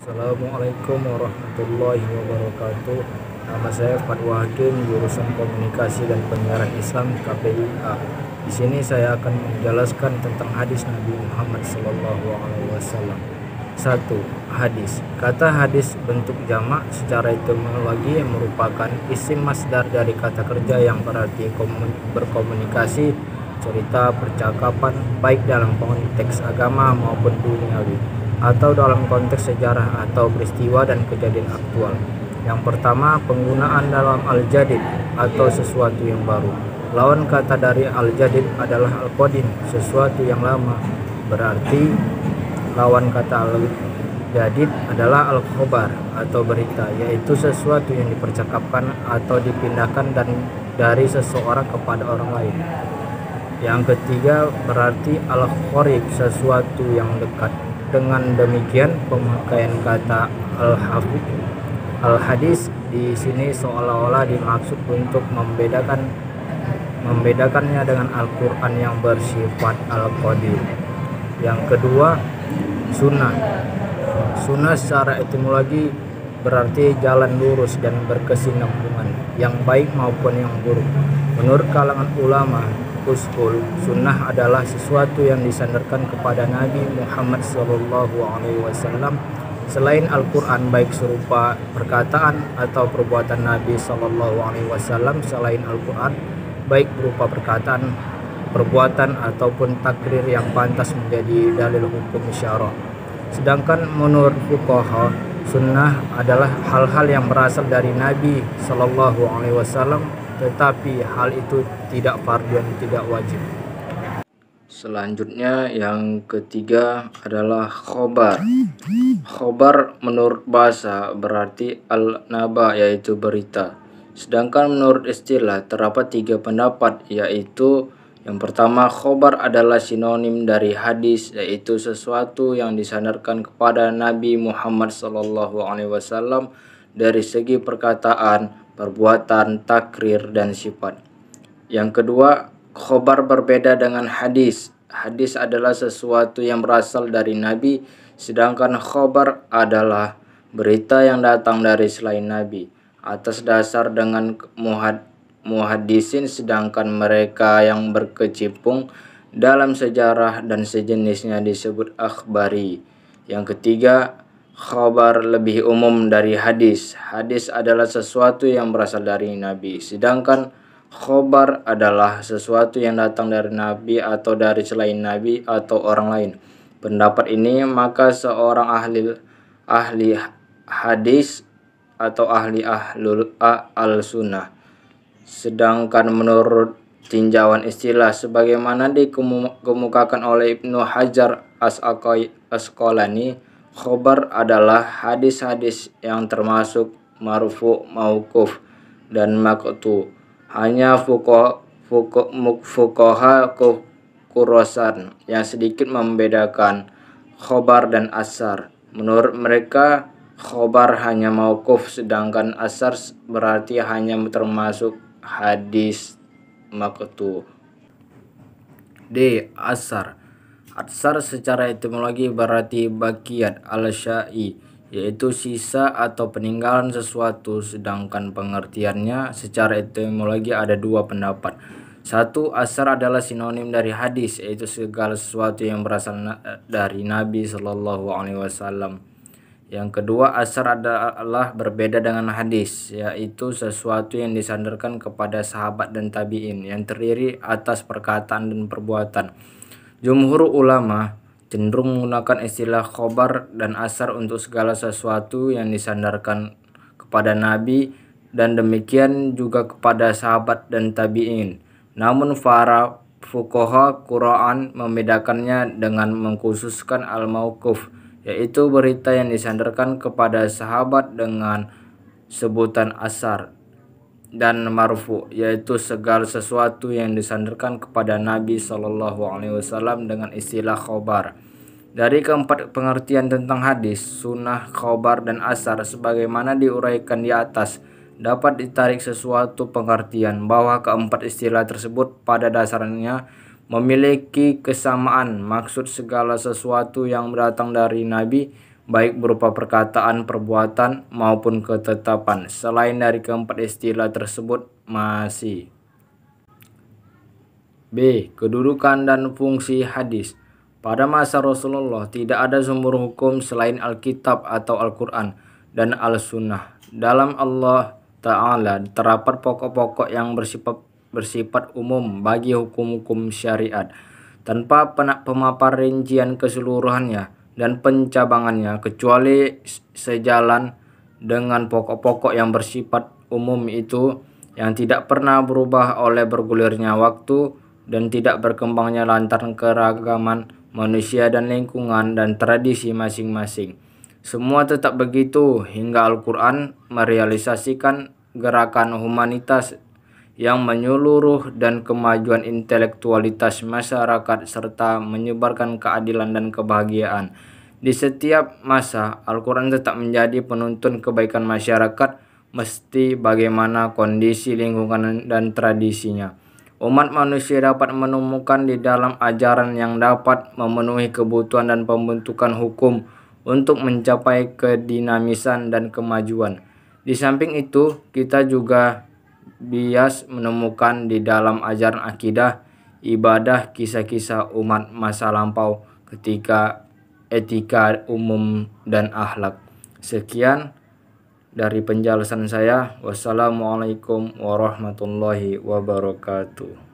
Assalamualaikum warahmatullahi wabarakatuh. Nama saya Fatwa Hakim, jurusan Komunikasi dan Penyiaran Islam KPIA. Di sini saya akan menjelaskan tentang hadis Nabi Muhammad SAW. 1. Hadis. Kata hadis bentuk jamak secara etimologi merupakan isim masdar dari kata kerja yang berarti berkomunikasi, cerita, percakapan, baik dalam konteks agama maupun duniawi, atau dalam konteks sejarah atau peristiwa dan kejadian aktual. Yang pertama, penggunaan dalam al-jadid atau sesuatu yang baru. Lawan kata dari al-jadid adalah al-qadim, sesuatu yang lama. Berarti lawan kata al-jadid adalah al-khobar atau berita, yaitu sesuatu yang dipercakapkan atau dipindahkan dari seseorang kepada orang lain. Yang ketiga, berarti al-qorib, sesuatu yang dekat. Dengan demikian, pemakaian kata al-hadis di sini seolah-olah dimaksud untuk membedakannya dengan Al-Quran yang bersifat al-qadim. Yang kedua, sunnah. Sunnah secara etimologi berarti jalan lurus dan berkesinambungan, yang baik maupun yang buruk. Menurut kalangan ulama usul, sunnah adalah sesuatu yang disandarkan kepada Nabi Muhammad SAW selain Al-Quran, baik serupa perkataan atau perbuatan Nabi SAW selain Al-Quran, baik berupa perkataan, perbuatan ataupun takrir yang pantas menjadi dalil hukum syara. Sedangkan menurut fuqaha, sunnah adalah hal-hal yang berasal dari Nabi SAW, tetapi hal itu tidak fardhu dan tidak wajib. Selanjutnya yang ketiga adalah khobar. Khobar menurut bahasa berarti al-naba, yaitu berita. Sedangkan menurut istilah terdapat 3 pendapat, yaitu yang pertama, khobar adalah sinonim dari hadis, yaitu sesuatu yang disandarkan kepada Nabi Muhammad SAW dari segi perkataan, perbuatan, takrir, dan sifat. Yang kedua, khobar berbeda dengan hadis. Hadis adalah sesuatu yang berasal dari Nabi, sedangkan khobar adalah berita yang datang dari selain Nabi atas dasar dengan muhaddisin, sedangkan mereka yang berkecimpung dalam sejarah dan sejenisnya disebut akhbari. Yang ketiga, khabar lebih umum dari hadis. Hadis adalah sesuatu yang berasal dari Nabi, sedangkan khobar adalah sesuatu yang datang dari Nabi atau dari selain Nabi atau orang lain. Pendapat ini maka seorang ahli hadis atau ahli al-sunnah. Sedangkan menurut tinjauan istilah sebagaimana dikemukakan oleh Ibnu Hajar Asqalani, khobar adalah hadis-hadis yang termasuk marfu, mauquf, dan maqtu. Hanya fuqaha Khurasan yang sedikit membedakan khobar dan asar. Menurut mereka, khobar hanya mauquf, sedangkan asar berarti hanya termasuk hadis maqtu. D. Asar. Asar secara etimologi berarti baqiyat al-syai, yaitu sisa atau peninggalan sesuatu, sedangkan pengertiannya secara etimologi ada 2 pendapat. 1. Asar adalah sinonim dari hadis, yaitu segala sesuatu yang berasal dari Nabi SAW. Yang kedua, asar adalah berbeda dengan hadis, yaitu sesuatu yang disandarkan kepada sahabat dan tabi'in, yang terdiri atas perkataan dan perbuatan. Jumhur ulama cenderung menggunakan istilah khobar dan asar untuk segala sesuatu yang disandarkan kepada Nabi, dan demikian juga kepada sahabat dan tabi'in. Namun para fuqaha Quran membedakannya dengan mengkhususkan al-mauquf, yaitu berita yang disandarkan kepada sahabat, dengan sebutan asar, dan marfu, yaitu segala sesuatu yang disandarkan kepada Nabi SAW dengan istilah khobar. Dari keempat pengertian tentang hadis, sunnah, khobar, dan asar sebagaimana diuraikan di atas, dapat ditarik sesuatu pengertian bahwa keempat istilah tersebut pada dasarnya memiliki kesamaan maksud. Segala sesuatu yang datang dari Nabi baik berupa perkataan, perbuatan, maupun ketetapan. Selain dari keempat istilah tersebut masih B. Kedudukan dan fungsi hadis. Pada masa Rasulullah tidak ada sumber hukum selain Alkitab atau Al-Quran dan Al-Sunnah. Dalam Allah Ta'ala terdapat pokok-pokok yang bersifat umum bagi hukum-hukum syariat tanpa pemaparan rincian keseluruhannya dan pencabangannya, kecuali sejalan dengan pokok-pokok yang bersifat umum itu yang tidak pernah berubah oleh bergulirnya waktu dan tidak berkembangnya lantaran keragaman manusia dan lingkungan dan tradisi masing-masing. Semua tetap begitu hingga Al-Quran merealisasikan gerakan humanitas yang menyeluruh dan kemajuan intelektualitas masyarakat serta menyebarkan keadilan dan kebahagiaan. Di setiap masa, Al-Quran tetap menjadi penuntun kebaikan masyarakat, mesti bagaimana kondisi lingkungan dan tradisinya. Umat manusia dapat menemukan di dalam ajaran yang dapat memenuhi kebutuhan dan pembentukan hukum untuk mencapai kedinamisan dan kemajuan. Di samping itu, kita juga bias menemukan di dalam ajaran akidah, ibadah, kisah-kisah umat masa lampau ketika etika umum dan akhlak. Sekian dari penjelasan saya. Wassalamualaikum warahmatullahi wabarakatuh.